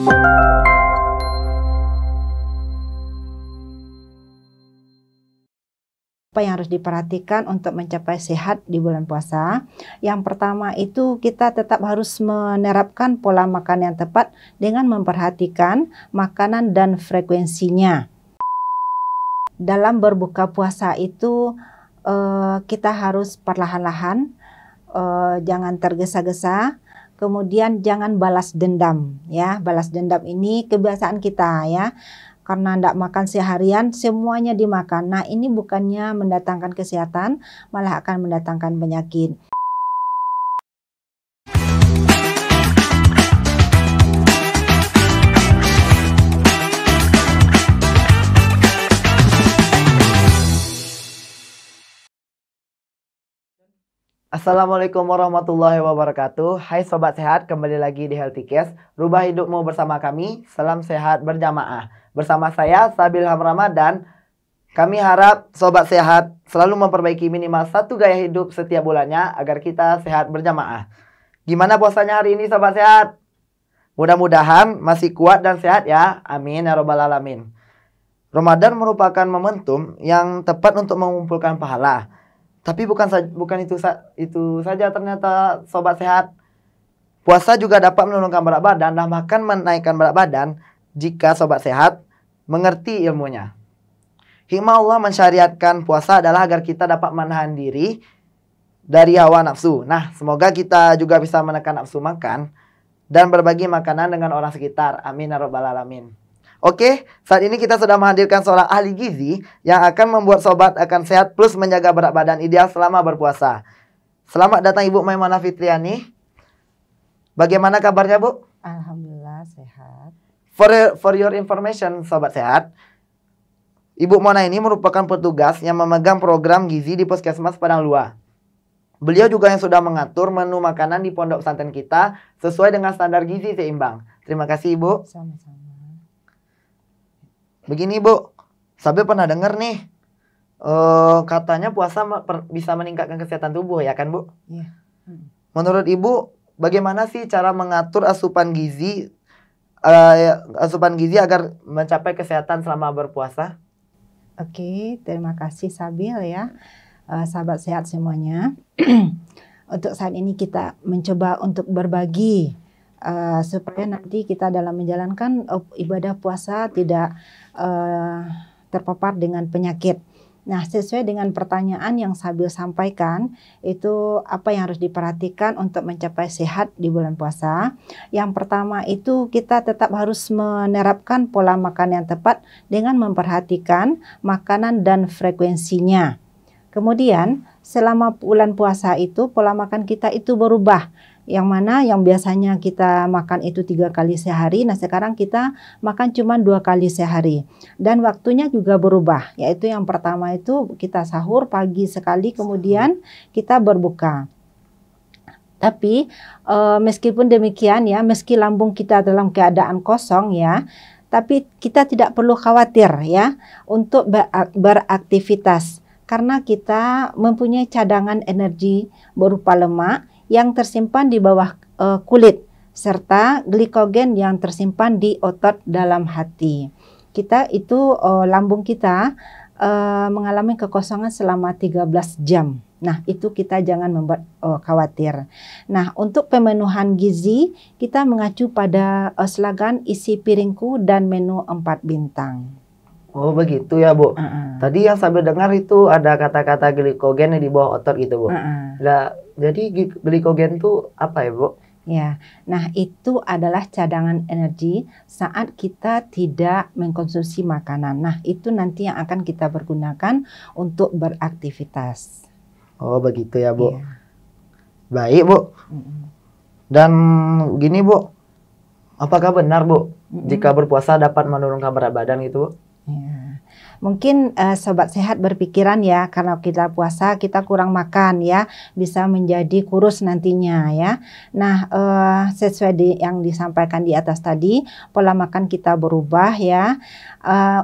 Apa yang harus diperhatikan untuk mencapai sehat di bulan puasa? Yang pertama itu kita tetap harus menerapkan pola makan yang tepat dengan memperhatikan makanan dan frekuensinya. Dalam berbuka puasa itu kita harus perlahan-lahan, jangan tergesa-gesa. Kemudian jangan balas dendam, ya. Balas dendam ini kebiasaan kita, ya. Karena tidak makan seharian, semuanya dimakan. Nah, ini bukannya mendatangkan kesehatan, malah akan mendatangkan penyakit. Assalamualaikum warahmatullahi wabarakatuh. Hai Sobat Sehat, kembali lagi di Healthy Case. Rubah hidupmu bersama kami, salam sehat berjamaah. Bersama saya, Sabil Hamrama, dan kami harap Sobat Sehat selalu memperbaiki minimal satu gaya hidup setiap bulannya agar kita sehat berjamaah. Gimana puasanya hari ini Sobat Sehat? Mudah-mudahan masih kuat dan sehat ya. Amin ya robbal alamin. Ramadan merupakan momentum yang tepat untuk mengumpulkan pahala. Tapi bukan itu saja ternyata Sobat Sehat. Puasa juga dapat menurunkan berat badan dan bahkan menaikkan berat badan jika Sobat Sehat mengerti ilmunya. Hikmah Allah mensyariatkan puasa adalah agar kita dapat menahan diri dari hawa nafsu. Nah, semoga kita juga bisa menekan nafsu makan dan berbagi makanan dengan orang sekitar. Amin ya rabbal alamin. Oke, saat ini kita sudah menghadirkan seorang ahli gizi yang akan membuat sobat akan sehat plus menjaga berat badan ideal selama berpuasa. Selamat datang Ibu Maimunah Fitriani. Bagaimana kabarnya, Bu? Alhamdulillah sehat. For your information, Sobat Sehat, Ibu Mona ini merupakan petugas yang memegang program gizi di Puskesmas Padang Lua. Beliau juga yang sudah mengatur menu makanan di pondok pesantren kita sesuai dengan standar gizi seimbang. Terima kasih, Ibu. Sama-sama. Begini, Bu, Sabil pernah dengar nih, katanya puasa bisa meningkatkan kesehatan tubuh, ya kan, Bu? Iya. Menurut Ibu, bagaimana sih cara mengatur asupan gizi agar mencapai kesehatan selama berpuasa? Oke, terima kasih Sabil ya. Sahabat sehat semuanya. Untuk saat ini kita mencoba untuk berbagi supaya nanti kita dalam menjalankan ibadah puasa tidak terpapar dengan penyakit. Nah, sesuai dengan pertanyaan yang Sabil sampaikan, itu apa yang harus diperhatikan untuk mencapai sehat di bulan puasa. Yang pertama itu kita tetap harus menerapkan pola makan yang tepat dengan memperhatikan makanan dan frekuensinya. Kemudian, selama bulan puasa itu pola makan kita itu berubah. Yang mana yang biasanya kita makan itu 3 kali sehari, nah sekarang kita makan cuma 2 kali sehari. Dan waktunya juga berubah, yaitu yang pertama itu kita sahur pagi sekali, kemudian kita berbuka. Tapi meskipun demikian ya, meski lambung kita dalam keadaan kosong ya, tapi kita tidak perlu khawatir ya untuk beraktivitas. Karena kita mempunyai cadangan energi berupa lemak yang tersimpan di bawah kulit serta glikogen yang tersimpan di otot dalam hati. Kita itu lambung kita mengalami kekosongan selama 13 jam. Nah, itu kita jangan membuat khawatir. Nah, untuk pemenuhan gizi kita mengacu pada slogan isi piringku dan menu 4 bintang. Oh begitu ya, Bu. Tadi yang sambil dengar itu ada kata-kata glikogen di bawah otot gitu, Bu. Nah, jadi glikogen itu apa ya, Bu? Ya, nah itu adalah cadangan energi saat kita tidak mengkonsumsi makanan. Nah, itu nanti yang akan kita pergunakan untuk beraktivitas. Oh begitu ya, Bu. Ya. Baik, Bu. Dan gini, Bu, apakah benar, Bu, jika berpuasa dapat menurunkan berat badan gitu, Bu? Ya. Mungkin Sobat Sehat berpikiran ya, karena kita puasa kita kurang makan ya, bisa menjadi kurus nantinya ya. Nah, sesuai yang disampaikan di atas tadi, pola makan kita berubah ya.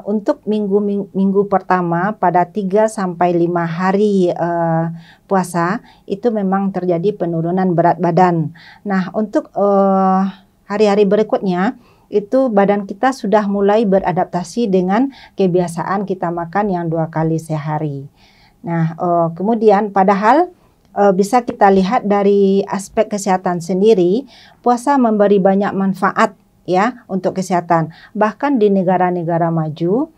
Untuk minggu pertama pada 3-5 hari puasa itu memang terjadi penurunan berat badan. Nah, untuk hari-hari berikutnya itu badan kita sudah mulai beradaptasi dengan kebiasaan kita makan yang 2 kali sehari. Nah, kemudian padahal bisa kita lihat dari aspek kesehatan sendiri, puasa memberi banyak manfaat ya untuk kesehatan. Bahkan di negara-negara maju,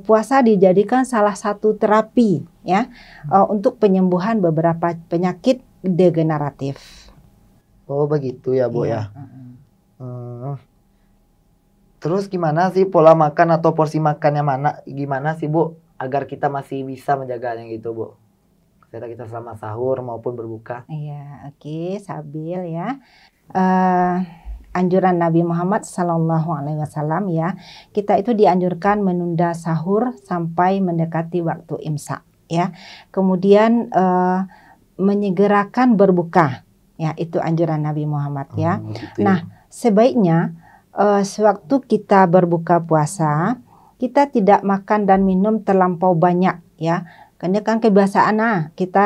puasa dijadikan salah satu terapi ya untuk penyembuhan beberapa penyakit degeneratif. Oh begitu ya Bu Iya. ya. Terus gimana sih pola makan atau porsi makannya gimana sih Bu agar kita masih bisa menjaganya gitu Bu? Kesehatan kita selama sahur maupun berbuka. Iya, oke, Sabil ya. Anjuran Nabi Muhammad SAW ya, kita itu dianjurkan menunda sahur sampai mendekati waktu imsak ya. Kemudian menyegerakan berbuka ya, itu anjuran Nabi Muhammad ya. Gitu Nah, sebaiknya sewaktu kita berbuka puasa, kita tidak makan dan minum terlampau banyak ya. Karena kan kebiasaan kita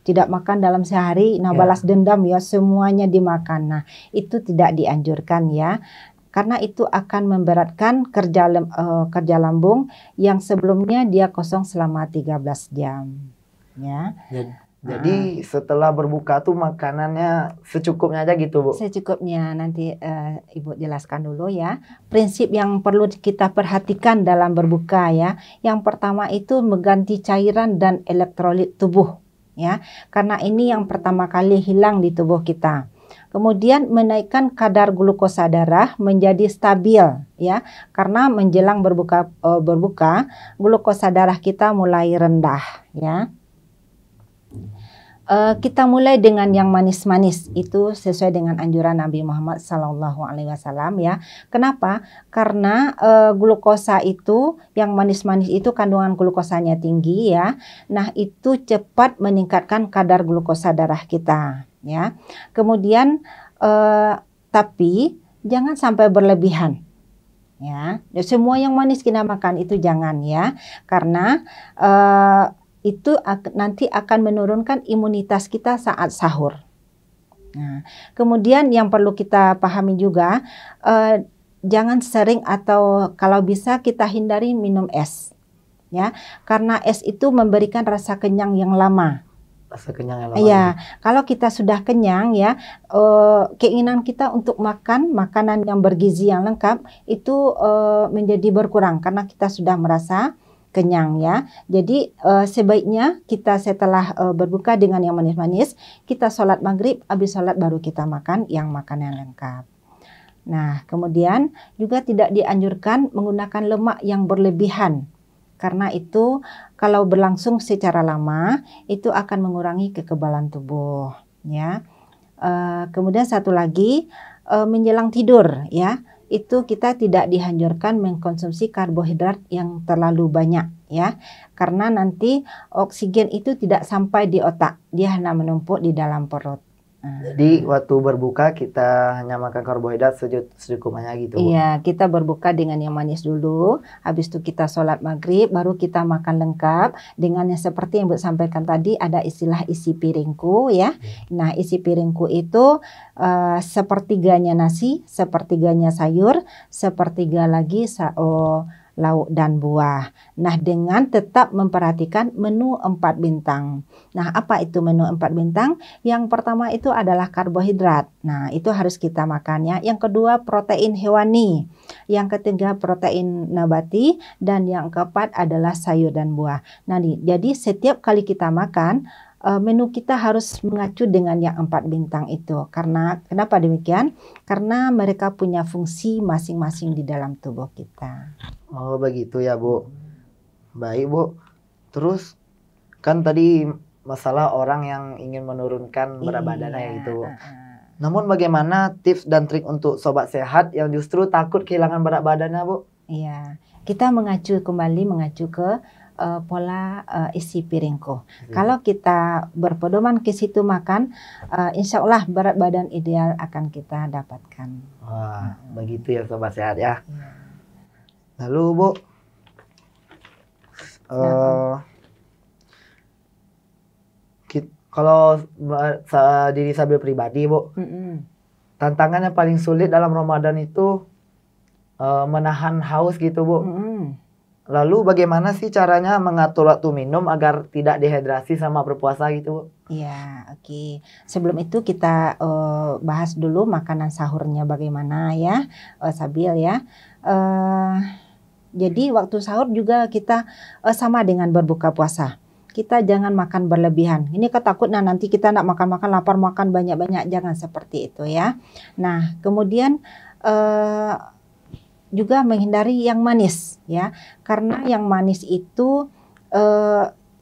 tidak makan dalam sehari, balas dendam ya, semuanya dimakan. Nah, itu tidak dianjurkan ya. Karena itu akan memberatkan kerja lambung yang sebelumnya dia kosong selama 13 jam. Ya. Jadi setelah berbuka tuh makanannya secukupnya aja gitu Bu? Secukupnya, nanti Ibu jelaskan dulu ya. Prinsip yang perlu kita perhatikan dalam berbuka ya. Yang pertama itu mengganti cairan dan elektrolit tubuh ya. Karena ini yang pertama kali hilang di tubuh kita. Kemudian menaikkan kadar glukosa darah menjadi stabil ya. Karena menjelang berbuka glukosa darah kita mulai rendah ya. Kita mulai dengan yang manis-manis, itu sesuai dengan anjuran Nabi Muhammad SAW ya. Kenapa? Karena glukosa itu, yang manis-manis itu kandungan glukosanya tinggi ya. Nah, itu cepat meningkatkan kadar glukosa darah kita ya. Kemudian tapi jangan sampai berlebihan ya. Semua yang manis kita makan itu jangan ya, karena itu nanti akan menurunkan imunitas kita saat sahur. Nah, kemudian yang perlu kita pahami juga, jangan sering atau kalau bisa kita hindari minum es, ya, karena es itu memberikan rasa kenyang yang lama. Rasa kenyang yang lama. Iya, kalau kita sudah kenyang ya, keinginan kita untuk makan makanan yang bergizi yang lengkap itu menjadi berkurang karena kita sudah merasa kenyang ya. Jadi sebaiknya kita setelah berbuka dengan yang manis-manis, kita sholat maghrib, habis sholat baru kita makan yang makanan lengkap. Nah, kemudian juga tidak dianjurkan menggunakan lemak yang berlebihan. Karena itu kalau berlangsung secara lama, itu akan mengurangi kekebalan tubuh ya. Kemudian satu lagi, menjelang tidur ya. Itu kita tidak dianjurkan mengkonsumsi karbohidrat yang terlalu banyak ya, karena nanti oksigen itu tidak sampai di otak, dia hanya menumpuk di dalam perut. Jadi waktu berbuka kita hanya makan karbohidrat secukupnya gitu. Iya, kita berbuka dengan yang manis dulu, habis itu kita sholat maghrib, baru kita makan lengkap dengan yang seperti yang Bu sampaikan tadi, ada istilah isi piringku ya. Nah, isi piringku itu sepertiganya nasi, sepertiganya sayur, sepertiga lagi lauk dan buah. Nah, dengan tetap memperhatikan menu 4 bintang. Nah, apa itu menu 4 bintang? Yang pertama itu adalah karbohidrat. Nah, itu harus kita makannya. Yang kedua protein hewani. Yang ketiga protein nabati. Dan yang keempat adalah sayur dan buah. Nah, jadi setiap kali kita makan, menu kita harus mengacu dengan yang 4 bintang itu. Karena kenapa demikian? Karena mereka punya fungsi masing-masing di dalam tubuh kita. Oh begitu ya Bu. Baik Bu. Terus kan tadi masalah orang yang ingin menurunkan berat badannya ya gitu Bu. Namun bagaimana tips dan trik untuk sobat sehat yang justru takut kehilangan berat badannya Bu? Iya, kita mengacu ke pola isi piringku. Kalau kita berpedoman ke situ makan, insya Allah berat badan ideal akan kita dapatkan. Wah, begitu ya sobat sehat ya. Lalu Bu, kalau diri Sabil pribadi Bu, tantangan yang paling sulit dalam Ramadan itu menahan haus gitu, Bu. Lalu bagaimana sih caranya mengatur waktu minum agar tidak dehidrasi sama berpuasa gitu, Bu? Iya, oke. Sebelum itu kita bahas dulu makanan sahurnya bagaimana ya, Sabil ya. Jadi waktu sahur juga kita sama dengan berbuka puasa. Kita jangan makan berlebihan. Ini ketakutnya nanti kita nak makan-makan lapar, makan banyak-banyak, jangan seperti itu ya. Nah, kemudian juga menghindari yang manis ya, karena yang manis itu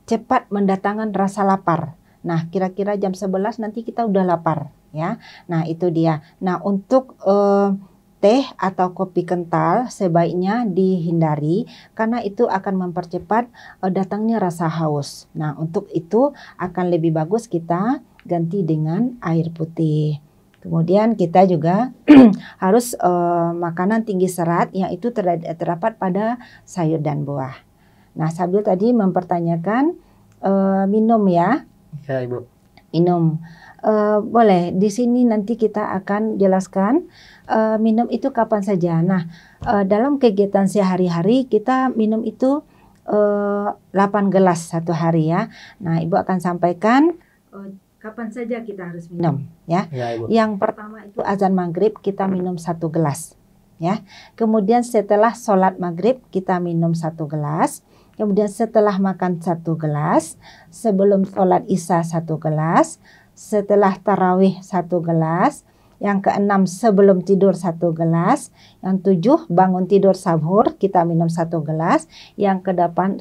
cepat mendatangkan rasa lapar. Nah, kira-kira jam 11 nanti kita udah lapar ya. Nah, itu dia. Nah, untuk teh atau kopi kental sebaiknya dihindari karena itu akan mempercepat datangnya rasa haus. Nah, untuk itu akan lebih bagus kita ganti dengan air putih. Kemudian kita juga harus makanan tinggi serat yang itu terdapat pada sayur dan buah. Nah, Sabil tadi mempertanyakan minum ya. Ya, Ibu. Minum. Boleh, di sini nanti kita akan jelaskan minum itu kapan saja. Nah, dalam kegiatan sehari-hari kita minum itu 8 gelas satu hari ya. Nah, Ibu akan sampaikan kapan saja kita harus minum ya. Ya, Ibu. Yang pertama itu azan maghrib kita minum 1 gelas ya. Kemudian setelah sholat maghrib kita minum 1 gelas. Kemudian setelah makan 1 gelas. Sebelum sholat isya 1 gelas. Setelah tarawih 1 gelas. Yang keenam sebelum tidur 1 gelas. Yang 7 bangun tidur sahur kita minum 1 gelas. Yang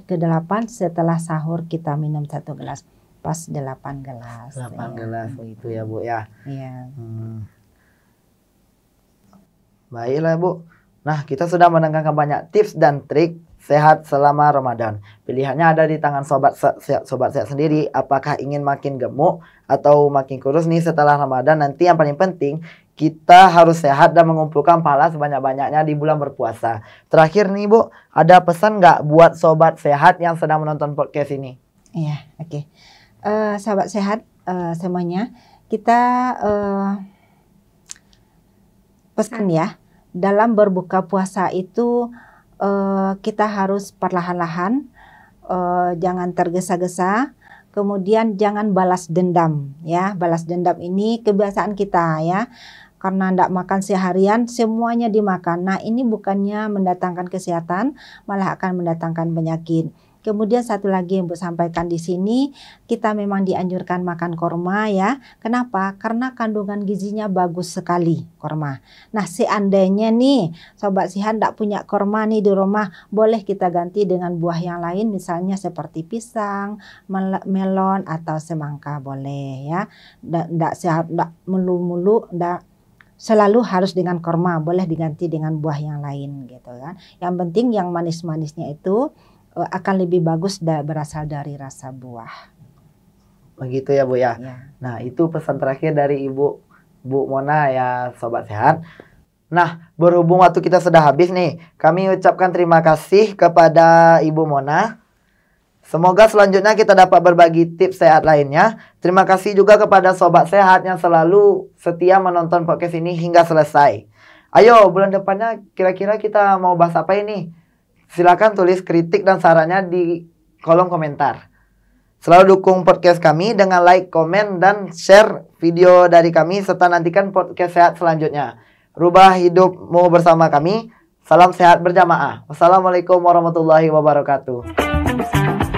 kedelapan setelah sahur kita minum 1 gelas. Pas 8 gelas. 8 ya. gelas begitu ya, Bu ya. Iya. Baiklah, Bu. Nah, kita sudah mendengarkan banyak tips dan trik sehat selama Ramadan. Pilihannya ada di tangan sobat sehat sendiri. Apakah ingin makin gemuk atau makin kurus nih setelah Ramadan? Nanti yang paling penting kita harus sehat dan mengumpulkan pahala sebanyak-banyaknya di bulan berpuasa. Terakhir nih, Bu, ada pesan nggak buat sobat sehat yang sedang menonton podcast ini? Iya, oke. Sahabat sehat semuanya, kita pesan ya, dalam berbuka puasa itu kita harus perlahan-lahan, jangan tergesa-gesa, kemudian jangan balas dendam ya. Balas dendam ini kebiasaan kita ya, karena tidak makan seharian semuanya dimakan. Nah, ini bukannya mendatangkan kesehatan, malah akan mendatangkan penyakit. Kemudian satu lagi yang Ibu sampaikan di sini, kita memang dianjurkan makan korma ya. Kenapa? Karena kandungan gizinya bagus sekali korma. Nah, seandainya nih sobat sehat tidak punya korma nih di rumah, boleh kita ganti dengan buah yang lain, misalnya seperti pisang, melon atau semangka boleh ya. Tidak sehat, tidak mulu-mulu, tidak selalu harus dengan korma, boleh diganti dengan buah yang lain gitu kan. Yang penting yang manis-manisnya itu akan lebih bagus berasal dari rasa buah. Begitu ya, Bu ya. Nah, itu pesan terakhir dari Bu Mona ya, sobat sehat. Nah, berhubung waktu kita sudah habis nih, kami ucapkan terima kasih kepada Ibu Mona. Semoga selanjutnya kita dapat berbagi tips sehat lainnya. Terima kasih juga kepada sobat sehat yang selalu setia menonton podcast ini hingga selesai. Ayo, bulan depannya kira-kira kita mau bahas apa ini? Silakan tulis kritik dan sarannya di kolom komentar. Selalu dukung podcast kami dengan like, komen, dan share video dari kami serta nantikan podcast sehat selanjutnya. Rubah hidupmu bersama kami. Salam sehat berjamaah. Wassalamualaikum warahmatullahi wabarakatuh.